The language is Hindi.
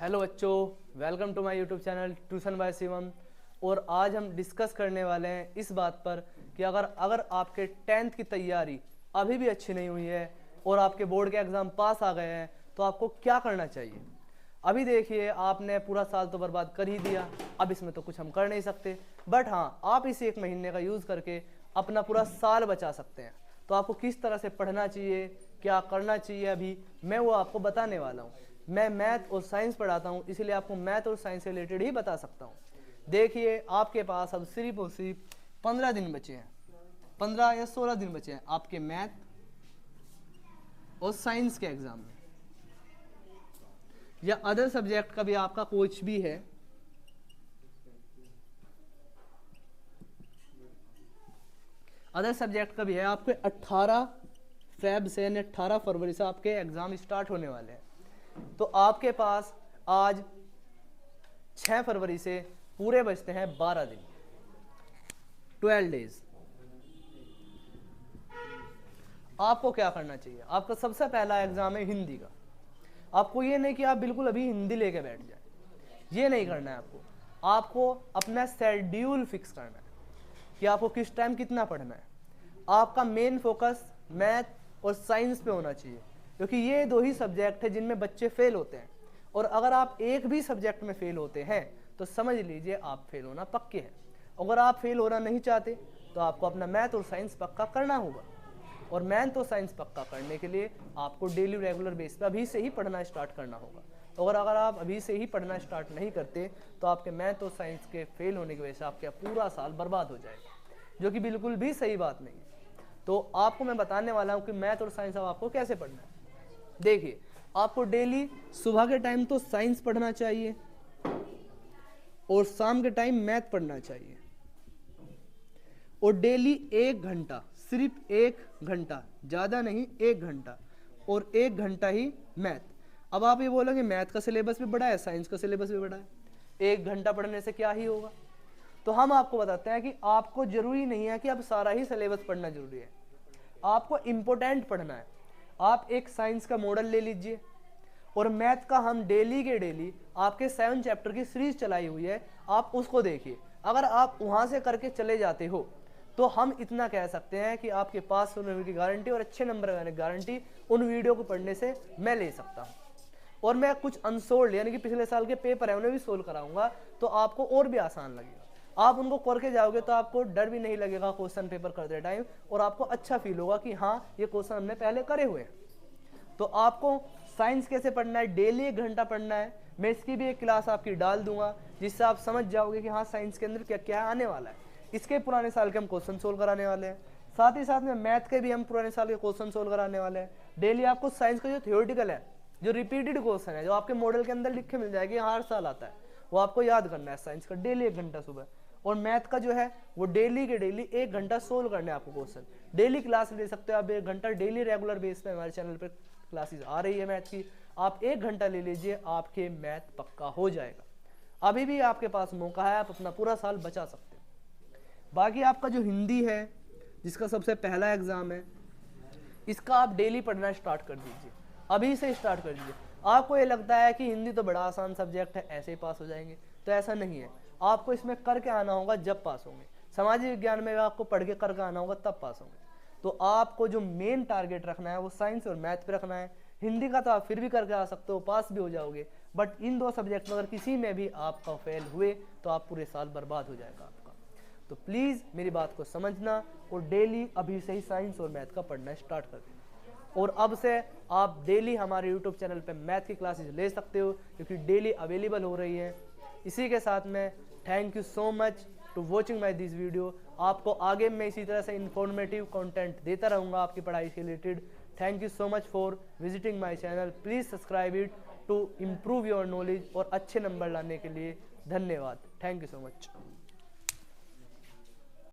हेलो बच्चों, welcome to my YouTube channel tuition by Shivam. और आज हम डिस्कस करने वाले हैं इस बात पर कि अगर आपके 10th की तैयारी अभी भी अच्छी नहीं हुई है और आपके बोर्ड के एग्ज़ाम पास आ गए हैं तो आपको क्या करना चाहिए। अभी देखिए, आपने पूरा साल तो बर्बाद कर ही दिया, अब इसमें तो कुछ हम कर नहीं सकते, बट हाँ, आप इस एक महीने का यूज़ करके अपना पूरा साल बचा सकते हैं। तो आपको किस तरह से पढ़ना चाहिए, क्या करना चाहिए, अभी मैं वो आपको बताने वाला हूँ। मैं मैथ और साइंस पढ़ाता हूँ, इसलिए आपको मैथ और साइंस से रिलेटेड ही बता सकता हूँ। देखिए, आपके पास अब सिर्फ और सिर्फ 15 दिन बचे हैं, 15 या 16 दिन बचे हैं आपके मैथ और साइंस के एग्जाम में, या अदर सब्जेक्ट का भी आपका कोच भी है। अदर सब्जेक्ट का भी है। आपके 18 फेब से यानी 18 फरवरी से आपके एग्जाम स्टार्ट होने वाले हैं। तो आपके पास आज 6 फरवरी से पूरे बचते हैं 12 दिन, 12 डेज। आपको क्या करना चाहिए। आपका सबसे पहला एग्जाम है हिंदी का। आपको ये नहीं कि आप बिल्कुल अभी हिंदी लेके बैठ जाए, ये नहीं करना है। आपको अपना शेड्यूल फिक्स करना है कि आपको किस टाइम कितना पढ़ना है। आपका मेन फोकस मैथ और साइंस पे होना चाहिए, क्योंकि ये दो ही सब्जेक्ट है जिनमें बच्चे फेल होते हैं। और अगर आप एक भी सब्जेक्ट में फेल होते हैं तो समझ लीजिए आप फेल होना पक्के हैं। अगर आप फेल होना नहीं चाहते तो आपको अपना मैथ और साइंस पक्का करना होगा। और मैथ और साइंस पक्का करने के लिए आपको डेली रेगुलर बेस पे अभी से ही पढ़ना स्टार्ट करना होगा। अगर आप अभी से ही पढ़ना स्टार्ट नहीं करते तो आपके मैथ और साइंस के फेल होने की वजह से आपका पूरा साल बर्बाद हो जाएगा, जो कि बिल्कुल भी सही बात नहीं है। तो आपको मैं बताने वाला हूँ कि मैथ और साइंस अब आपको कैसे पढ़ना है। देखिए, आपको डेली सुबह के टाइम तो साइंस पढ़ना चाहिए और शाम के टाइम मैथ पढ़ना चाहिए। और डेली 1 घंटा, सिर्फ 1 घंटा, ज़्यादा नहीं, 1 घंटा, और 1 घंटा ही मैथ। अब आप ये बोलोगे मैथ का सिलेबस भी बड़ा है, साइंस का सिलेबस भी बड़ा है, 1 घंटा पढ़ने से क्या ही होगा। तो हम आपको बताते हैं कि आपको जरूरी नहीं है कि अब सारा ही सिलेबस पढ़ना जरूरी है। आपको इम्पोर्टेंट पढ़ना है। आप एक साइंस का मॉडल ले लीजिए और मैथ का हम डेली के डेली आपके 7 चैप्टर की सीरीज चलाई हुई है, आप उसको देखिए। अगर आप वहां से करके चले जाते हो तो हम इतना कह सकते हैं कि आपके पास होने की गारंटी और अच्छे नंबर आने की गारंटी उन वीडियो को पढ़ने से मैं ले सकता हूँ। और मैं कुछ अनसोल्ड यानी कि पिछले साल के पेपर है उन्हें भी सोल्व कराऊंगा, तो आपको और भी आसान लगेगा। आप उनको करके जाओगे तो आपको डर भी नहीं लगेगा क्वेश्चन पेपर करते टाइम, और आपको अच्छा फील होगा कि हाँ, ये क्वेश्चन हमने पहले करे हुए हैं। तो आपको साइंस कैसे पढ़ना है, डेली 1 घंटा पढ़ना है। मैं इसकी भी एक क्लास आपकी डाल दूंगा जिससे आप समझ जाओगे कि हाँ, साइंस के अंदर क्या क्या आने वाला है। इसके पुराने साल के हम क्वेश्चन सोल्व कराने वाले हैं, साथ ही साथ में मैथ के भी हम पुराने साल के क्वेश्चन सोल्व कराने वाले हैं। डेली आपको साइंस का जो थ्योरेटिकल है, जो रिपीटेड क्वेश्चन है, जो आपके मॉडल के अंदर लिख के मिल जाएगी, हर साल आता है, वो आपको याद करना है साइंस का डेली 1 घंटा सुबह। और मैथ का जो है वो डेली के डेली 1 घंटा सोल्व करने आपको क्वेश्चन। डेली क्लास ले सकते हो आप, 1 घंटा डेली रेगुलर बेस पे हमारे चैनल पर क्लासेस आ रही है मैथ की। आप 1 घंटा ले लीजिए, आपके मैथ पक्का हो जाएगा। अभी भी आपके पास मौका है, आप अपना पूरा साल बचा सकते हैं। बाकी आपका जो हिंदी है, जिसका सबसे पहला एग्जाम है, इसका आप डेली पढ़ना स्टार्ट कर दीजिए, अभी से स्टार्ट कर दीजिए। आपको ये लगता है कि हिंदी तो बड़ा आसान सब्जेक्ट है, ऐसे ही पास हो जाएंगे, तो ऐसा नहीं है। आपको इसमें करके आना होगा जब पास होंगे। सामाजिक विज्ञान में आपको पढ़ के करके आना होगा तब पास होंगे। तो आपको जो मेन टारगेट रखना है वो साइंस और मैथ पे रखना है। हिंदी का तो आप फिर भी करके आ सकते हो, पास भी हो जाओगे, बट इन 2 सब्जेक्ट में अगर किसी में भी आपका फेल हुए तो आप पूरे साल बर्बाद हो जाएगा आपका। तो प्लीज़ मेरी बात को समझना और डेली अभी से ही साइंस और मैथ का पढ़ना स्टार्ट कर देना। और अब से आप डेली हमारे यूट्यूब चैनल पे मैथ की क्लासेस ले सकते हो, क्योंकि डेली अवेलेबल हो रही है। इसी के साथ में thank you so much to watching my this video. आपको आगे मैं इसी तरह से इन्फॉर्मेटिव कंटेंट देता रहूँगा आपकी पढ़ाई से related. Thank you so much for visiting my channel. Please subscribe it to improve your knowledge और अच्छे नंबर लाने के लिए। धन्यवाद। Thank you so much.